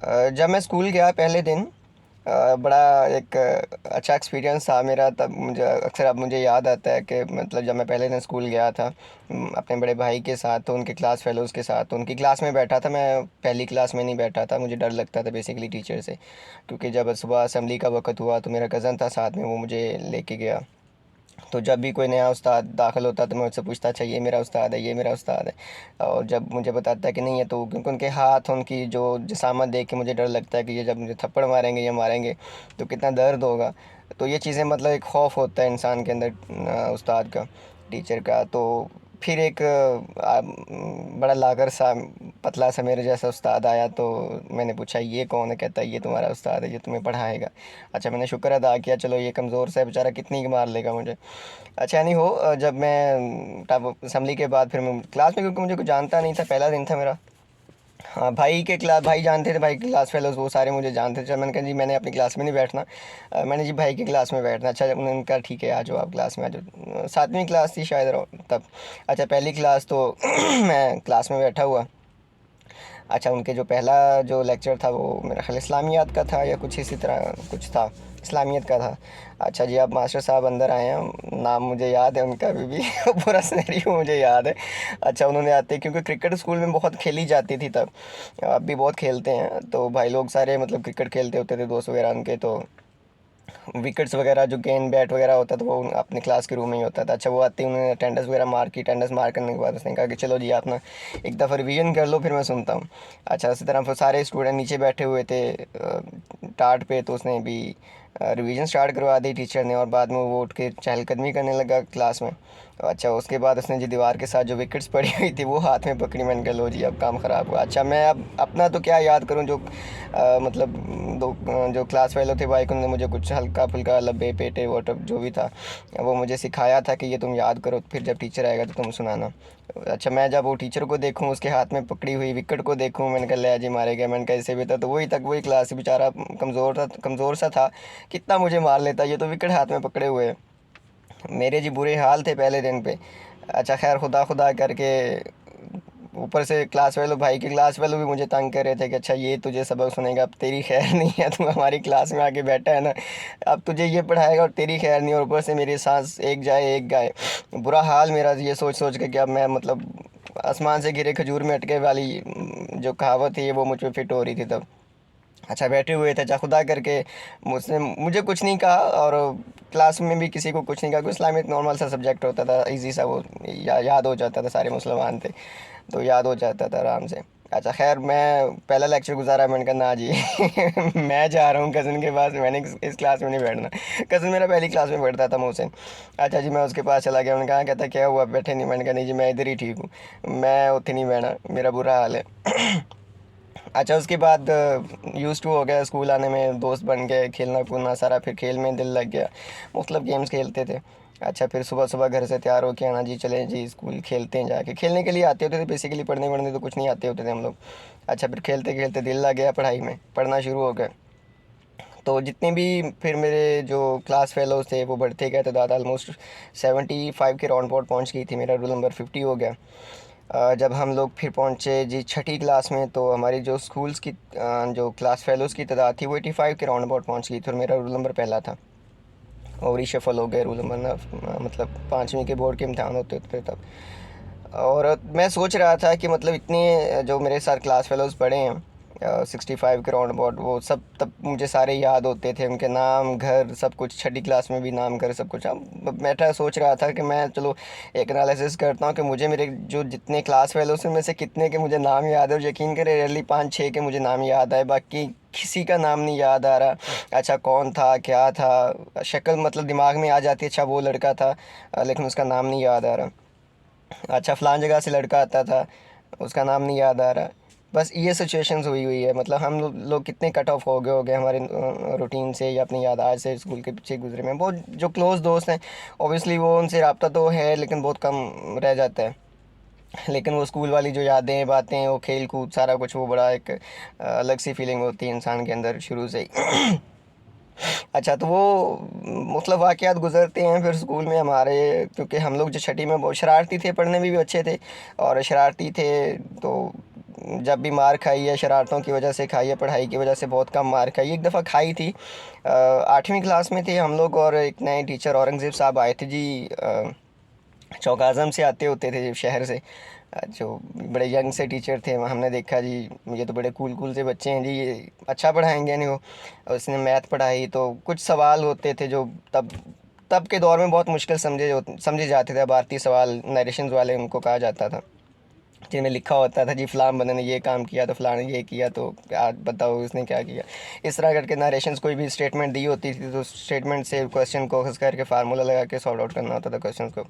जब मैं स्कूल गया पहले दिन, बड़ा एक अच्छा एक्सपीरियंस था मेरा। तब मुझे अक्सर अब मुझे याद आता है कि मतलब जब मैं पहले दिन स्कूल गया था अपने बड़े भाई के साथ, तो उनके क्लास फेलोज़ के साथ, तो उनकी क्लास में बैठा था। मैं पहली क्लास में नहीं बैठा था, मुझे डर लगता था बेसिकली टीचर से, क्योंकि जब सुबह असेंबली का वक्त हुआ तो मेरा कज़न था साथ में, वो मुझे लेके गया। तो जब भी कोई नया उस्ताद दाखिल होता तो मैं उससे पूछता, अच्छा ये मेरा उस्ताद है, ये मेरा उस्ताद है। और जब मुझे बताता है कि नहीं है, तो क्योंकि उनके हाथ, उनकी जो जिसामत देख के मुझे डर लगता है कि ये जब मुझे थप्पड़ मारेंगे या मारेंगे तो कितना दर्द होगा। तो ये चीज़ें मतलब एक खौफ होता है इंसान के अंदर, उस्ताद का, टीचर का। तो फिर एक बड़ा लागर सा, पतला सा मेरे जैसा उस्ताद आया, तो मैंने पूछा ये कौन है? कहता है ये तुम्हारा उस्ताद है, ये तुम्हें पढ़ाएगा। अच्छा, मैंने शुक्र अदा किया, चलो ये कमज़ोर सा है बेचारा, कितनी की मार लेगा मुझे। अच्छा नहीं हो, जब मैं तब असेंबली के बाद फिर मैं क्लास में, क्योंकि मुझे कुछ जानता नहीं था, पहला दिन था मेरा। हाँ, भाई जानते थे, भाई की क्लास फेलोज़ वो सारे मुझे जानते थे। मैंने कहा जी मैंने अपनी क्लास में नहीं बैठना, मैंने जी भाई की क्लास में बैठना। अच्छा, उन्होंने कहा ठीक है आ जाओ, आप क्लास में आ जाओ। सातवीं क्लास थी शायद तब। अच्छा, पहली क्लास तो मैं क्लास में बैठा हुआ। अच्छा, उनके जो पहला जो लेक्चर था वो मेरा ख़्याल इस्लामियात का था या कुछ इसी तरह कुछ था, इस्लामियत का था। अच्छा जी, अब मास्टर साहब अंदर आए हैं, नाम मुझे याद है उनका अभी भी पूरा सिनेरियो मुझे याद है। अच्छा, उन्होंने आते, क्योंकि क्रिकेट स्कूल में बहुत खेली जाती थी तब, अब भी बहुत खेलते हैं, तो भाई लोग सारे मतलब क्रिकेट खेलते होते थे दोस्त वगैरह उनके। तो विकेट्स वगैरह जो गेंद बैट वगैरह होता था वो अपने क्लास के रूम में ही होता था। अच्छा, वो आते ही उन्होंने अटेंडेंस वगैरह मार की। अटेंडेंस मार करने के बाद उसने कहा कि चलो जी आप ना एक दफ़ा रिवीजन कर लो, फिर मैं सुनता हूँ। अच्छा, उसी तरह फिर सारे स्टूडेंट नीचे बैठे हुए थे टाट पे, तो उसने भी रिवीजन स्टार्ट करवा दी टीचर ने, और बाद में वो उठ के चहलकदमी करने लगा क्लास में। अच्छा, उसके बाद उसने जी दीवार के साथ जो विकेट्स पड़ी हुई थी वो हाथ में पकड़ी। मैंने कहा लो जी अब काम ख़राब हुआ। अच्छा, मैं अब अपना तो क्या याद करूं, जो मतलब जो क्लास फेलो थे भाई, उन्होंने मुझे कुछ हल्का फुल्का लब्बे पेटे वोट जो भी था वो मुझे सिखाया था कि ये तुम याद करो, फिर जब टीचर आएगा तो तुम सुनाना। अच्छा, मैं जब वो टीचर को देखूं, उसके हाथ में पकड़ी हुई विकेट को देखूं, मैंने कहा ले जी मारे गए। मैंने कहा इससे भी था तो वही तक वही क्लास बेचारा कमज़ोर सा था, कितना मुझे मार लेता, ये तो विकेट हाथ में पकड़े हुए है। मेरे जी बुरे हाल थे पहले दिन पे। अच्छा खैर, खुदा खुदा करके ऊपर से क्लास वालों, भाई की क्लास वालों भी मुझे तंग कर रहे थे कि अच्छा ये तुझे सबक सुनेगा, अब तेरी खैर नहीं है, तू हमारी क्लास में आके बैठा है ना, अब तुझे ये पढ़ाएगा और तेरी खैर नहीं। और ऊपर से मेरी सांस एक जाए एक गाए, बुरा हाल मेरा ये सोच सोच के कि अब मैं मतलब आसमान से गिरे खजूर में अटके वाली जो कहावत थी वो मुझ पे फिट हो रही थी तब। अच्छा, बैठे हुए थे, अच्छा खुदा करके मुझसे मुझे कुछ नहीं कहा, और क्लास में भी किसी को कुछ नहीं कहा, क्योंकि इस्लामिक नॉर्मल सा सब्जेक्ट होता था, इजी सा, वो याद हो जाता था, सारे मुसलमान थे तो याद हो जाता था आराम से। अच्छा खैर, मैं पहला लेक्चर गुजारा, मैंने कहा ना जी मैं जा रहा हूँ कज़न के पास, मैंने इस क्लास में नहीं बैठना। कज़न मेरा पहली क्लास में बैठता था, मोहसिन। अच्छा जी, मैं उसके पास चला गया, उन्होंने कहा कहता क्या हुआ बैठे नहीं? मैंने कहा नहीं जी मैं इधर ही ठीक हूँ, मैं उत्थे नहीं बैठना, मेरा बुरा हाल है। अच्छा, उसके बाद यूज़ टू हो गया, स्कूल आने में दोस्त बन गए, खेलना कूदना सारा, फिर खेल में दिल लग गया, मुख्तलिफ गेम्स खेलते थे। अच्छा, फिर सुबह सुबह घर से तैयार होके आना, जी चलें जी स्कूल खेलते हैं, जाके खेलने के लिए आते होते थे बेसिकली, पढ़ने वढ़ने तो कुछ नहीं आते होते थे हम लोग। अच्छा, फिर खेलते खेलते दिल लग गया पढ़ाई में, पढ़ना शुरू हो गया। तो जितने भी फिर मेरे जो क्लास फेलोज़ थे वो बढ़ते गए, तादाद आलमोस्ट 75 के राउंड अबाउट पहुँच गई थी, मेरा रोल नंबर 50 हो गया। जब हम लोग फिर पहुँचे जी छठी क्लास में, तो हमारी जो स्कूल्स की जो क्लास फेलोज़ की तादाद थी वो 85 के राउंड अबाउट पहुँच गई थी, और मेरा रोल नंबर पहला था। और रिशफल हो गए रोल नंबर ना, मतलब पाँचवीं के बोर्ड के इम्तहान होते थे तब। और मैं सोच रहा था कि मतलब इतने जो मेरे साथ क्लास फेलोज़ पढ़े हैं 65 के राउंड अबाउट, वो सब तब मुझे सारे याद होते थे, उनके नाम घर सब कुछ, छठी क्लास में भी नाम घर सब कुछ। अब बैठा सोच रहा था कि मैं चलो एक एनालिसिस करता हूँ कि मुझे मेरे जो जितने क्लास फेलोज़ में से कितने के मुझे नाम याद है, और यकीन करें रेयरली 5-6 के मुझे नाम याद आए, बाकी किसी का नाम नहीं याद आ रहा। अच्छा, कौन था क्या था, शक्ल मतलब दिमाग में आ जाती, अच्छा वो लड़का था, लेकिन उसका नाम नहीं याद आ रहा। अच्छा, फ़लाँ जगह से लड़का आता था, उसका नाम नहीं याद आ रहा। बस ये सिचुएशंस हुई हुई है, मतलब हम लोग कितने कट ऑफ हो गए हमारे रूटीन से या अपनी याददाश्त से स्कूल के पीछे गुजरे में। बहुत जो क्लोज़ दोस्त हैं ऑब्वियसली वो उनसे रब्ता तो है, लेकिन बहुत कम रह जाता है। लेकिन वो स्कूल वाली जो यादें बातें, वो खेल कूद सारा कुछ, वो बड़ा एक अलग सी फीलिंग होती है इंसान के अंदर शुरू से ही। अच्छा, तो वो मतलब वाक़यात गुज़रते हैं फिर स्कूल में हमारे, क्योंकि हम लोग जो छठी में बहुत शरारती थे, पढ़ने में भी अच्छे थे और शरारती थे, तो जब भी मार खाई है शरारतों की वजह से खाई है, पढ़ाई की वजह से बहुत कम मार खाई। एक दफ़ा खाई थी, 8वीं क्लास में थे हम लोग और एक नए टीचर औरंगज़ेब साहब आए थे जी। चौक आज़म से आते होते थे शहर से, जो बड़े यंग से टीचर थे। हमने देखा जी ये तो बड़े कूल कूल से बच्चे हैं जी, ये अच्छा पढ़ाएंगे नहीं वो। और उसने मैथ पढ़ाई तो कुछ सवाल होते थे जो तब तब के दौर में बहुत मुश्किल समझे जाते थे। भारतीय सवाल नरेशंस वाले उनको कहा जाता था, जिनमें लिखा होता था जी फ़लाँ बंदे ने ये काम किया तो फ़लाँ ने ये किया तो क्या बताओ उसने क्या किया। इस तरह करके नरेशंस कोई भी स्टेटमेंट दी होती थी तो स्टेटमेंट से क्वेश्चन को खस करके फार्मूला लगा के सॉल्व आउट करना होता था क्वेश्चन को।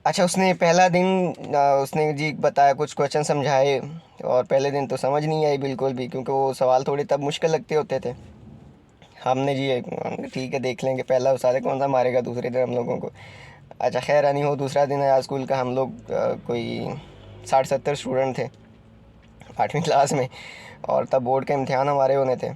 अच्छा, उसने पहला दिन उसने जी बताया, कुछ क्वेश्चन समझाए और पहले दिन तो समझ नहीं आई बिल्कुल भी, क्योंकि वो सवाल थोड़े तब मुश्किल लगते होते थे। हमने जी ठीक है देख लेंगे, पहला उस्ताद कौन सा मारेगा दूसरे दिन हम लोगों को। अच्छा खैर नहीं हो, दूसरा दिन आया स्कूल का। हम लोग कोई 60-70 स्टूडेंट थे 8वीं क्लास में, और तब बोर्ड के इम्तिहान हमारे होने थे।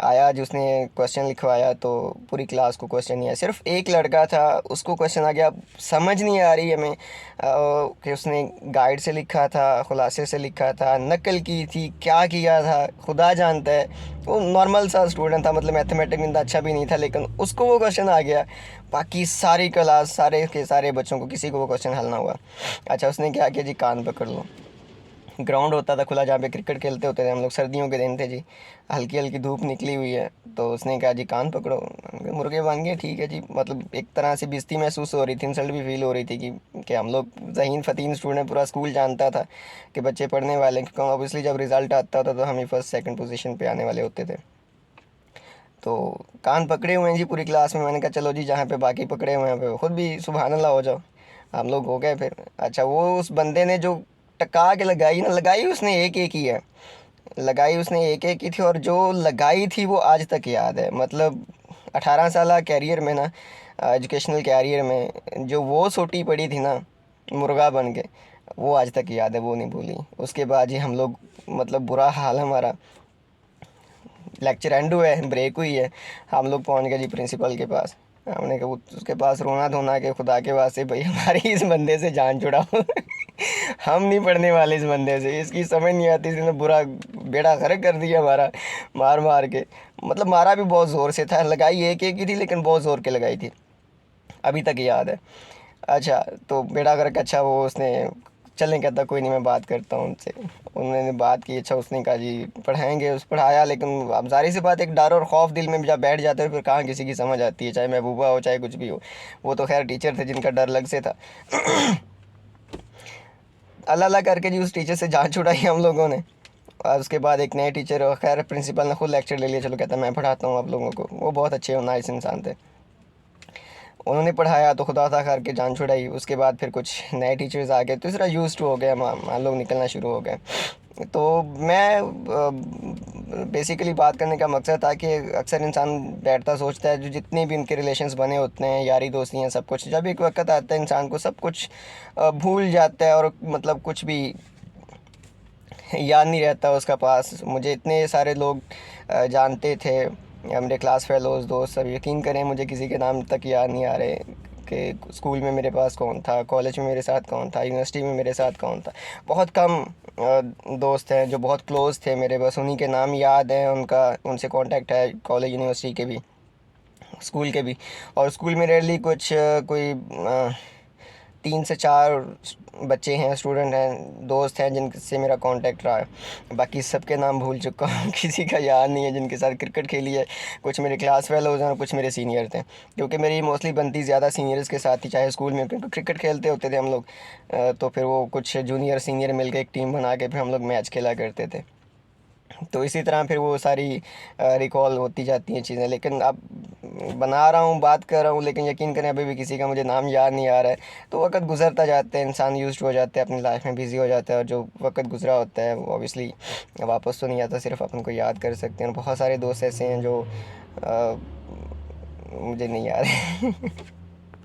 आया जी, उसने क्वेश्चन लिखवाया तो पूरी क्लास को क्वेश्चन नहीं आया, सिर्फ एक लड़का था उसको क्वेश्चन आ गया। समझ नहीं आ रही हमें कि उसने गाइड से लिखा था, खुलासे से लिखा था, नकल की थी, क्या किया था खुदा जानता है। वो नॉर्मल सा स्टूडेंट था, मतलब मैथमेटिक्स में इतना अच्छा भी नहीं था, लेकिन उसको वो क्वेश्चन आ गया। बाकी सारी क्लास सारे के सारे बच्चों को किसी को वो क्वेश्चन हल ना हुआ। अच्छा, उसने क्या किया जी, कान पकड़ लो। ग्राउंड होता था खुला जहाँ पे क्रिकेट खेलते होते थे हम लोग, सर्दियों के दिन थे जी, हल्की हल्की धूप निकली हुई है। तो उसने कहा जी कान पकड़ो। मुर्गे बन गए, ठीक है जी। मतलब एक तरह से बेइज्जती महसूस हो रही थी, इंसल्ट भी फील हो रही थी कि हम लोग ज़हीन फ़तीन स्टूडेंट, पूरा स्कूल जानता था कि बच्चे पढ़ने वाले हैं, क्योंकि ऑब्वियसली जब रिज़ल्ट आता था तो हम ही फर्स्ट सेकंड पोजीशन पे आने वाले होते थे। तो कान पकड़े हुए हैं जी पूरी क्लास में। मैंने कहा चलो जी, जहाँ पे बाकी पकड़े हुए हैं पे खुद भी सुबहान अल्लाह हो जाओ। हम लोग हो गए फिर। अच्छा, वो उस बंदे ने जो टका के लगाई ना, लगाई उसने एक एक ही है, लगाई उसने एक एक ही थी, और जो लगाई थी वो आज तक याद है। मतलब 18 साल कैरियर में ना, एजुकेशनल कैरियर में जो वो सोटी पड़ी थी ना मुर्गा बन के, वो आज तक याद है, वो नहीं भूली। उसके बाद ही हम लोग, मतलब बुरा हाल हमारा। लेक्चर एंड हुआ है, ब्रेक हुई है, हम लोग पहुंच गए जी प्रिंसिपल के पास। हमने कहा उसके पास रोना धोना के खुदा के वास्ते भाई हमारी इस बंदे से जान छुड़ाओ। हम नहीं पढ़ने वाले इस बंदे से, इसकी समझ नहीं आती, इसने बुरा बेड़ा गर्क कर दिया हमारा मार मार के। मतलब मारा भी बहुत ज़ोर से था, लगाई एक एक ही थी लेकिन बहुत ज़ोर के लगाई थी, अभी तक याद है। अच्छा, तो बेड़ा गर्क। अच्छा, वो उसने चलने कहता कोई नहीं मैं बात करता हूँ उनसे। उन्होंने बात की। अच्छा, उसने कहा जी पढ़ाएंगे, उस पढ़ाया, लेकिन अब जाहिर सी बात एक डर और खौफ दिल में जब बैठ जाते हैं फिर कहाँ किसी की समझ आती है, चाहे महबूबा हो चाहे कुछ भी हो। वो तो खैर टीचर थे जिनका डर लग से था। अल्लाह अल्लाह करके जी उस टीचर से जान छुड़ाई हम लोगों ने। और उसके बाद एक नए टीचर, और खैर प्रिंसिपल ने खुद लेक्चर ले लिया, चलो कहता मैं पढ़ाता हूँ आप लोगों को। वो बहुत अच्छे और नाइस इंसान थे, उन्होंने पढ़ाया तो खुदा था करके जान छुड़ाई। उसके बाद फिर कुछ नए टीचर्स आ गए तो इस तरह यूज टू हो गए, हम लोग निकलना शुरू हो गए। तो मैं बेसिकली बात करने का मकसद था कि अक्सर इंसान बैठता सोचता है, जो जितने भी इनके रिलेशंस बने होते हैं, यारी दोस्ती हैं, सब कुछ, जब एक वक्त आता है इंसान को सब कुछ भूल जाता है, और मतलब कुछ भी याद नहीं रहता उसका पास। मुझे इतने सारे लोग जानते थे, मेरे क्लास फेलोज़ दोस्त सब, यकीन करें मुझे किसी के नाम तक याद नहीं आ रहे कि स्कूल में मेरे पास कौन था, कॉलेज में मेरे साथ कौन था, यूनिवर्सिटी में मेरे साथ कौन था। बहुत कम दोस्त हैं जो बहुत क्लोज़ थे मेरे, बस उन्हीं के नाम याद हैं, उनका उनसे कांटेक्ट है, कॉलेज यूनिवर्सिटी के भी, स्कूल के भी। और स्कूल में रेयरली कुछ कोई 3 से 4 बच्चे हैं, स्टूडेंट हैं, दोस्त हैं जिनसे मेरा कांटेक्ट रहा है। बाकी सबके नाम भूल चुका हूँ। किसी का याद नहीं है जिनके साथ क्रिकेट खेली है। कुछ मेरे क्लास फेलोज़ हैं और कुछ मेरे सीनियर थे, क्योंकि मेरी मोस्टली बनती ज़्यादा सीनियर्स के साथ ही, चाहे स्कूल में, क्योंकि क्रिकेट खेलते होते थे हम लोग। तो फिर वो कुछ जूनियर सीनियर मिल के एक टीम बना के फिर हम लोग मैच खेला करते थे। तो इसी तरह फिर वो सारी रिकॉल होती जाती हैं चीज़ें। लेकिन अब बना रहा हूँ, बात कर रहा हूँ, लेकिन यकीन करें अभी भी किसी का मुझे नाम याद नहीं आ रहा है। तो वक्त गुजरता जाता है, इंसान यूज्ड हो जाता है, अपनी लाइफ में बिज़ी हो जाता है, और जो वक्त गुजरा होता है वो ऑब्वियसली वापस तो नहीं आता, सिर्फ अपन को याद कर सकते हैं। बहुत सारे दोस्त ऐसे हैं जो मुझे नहीं याद है।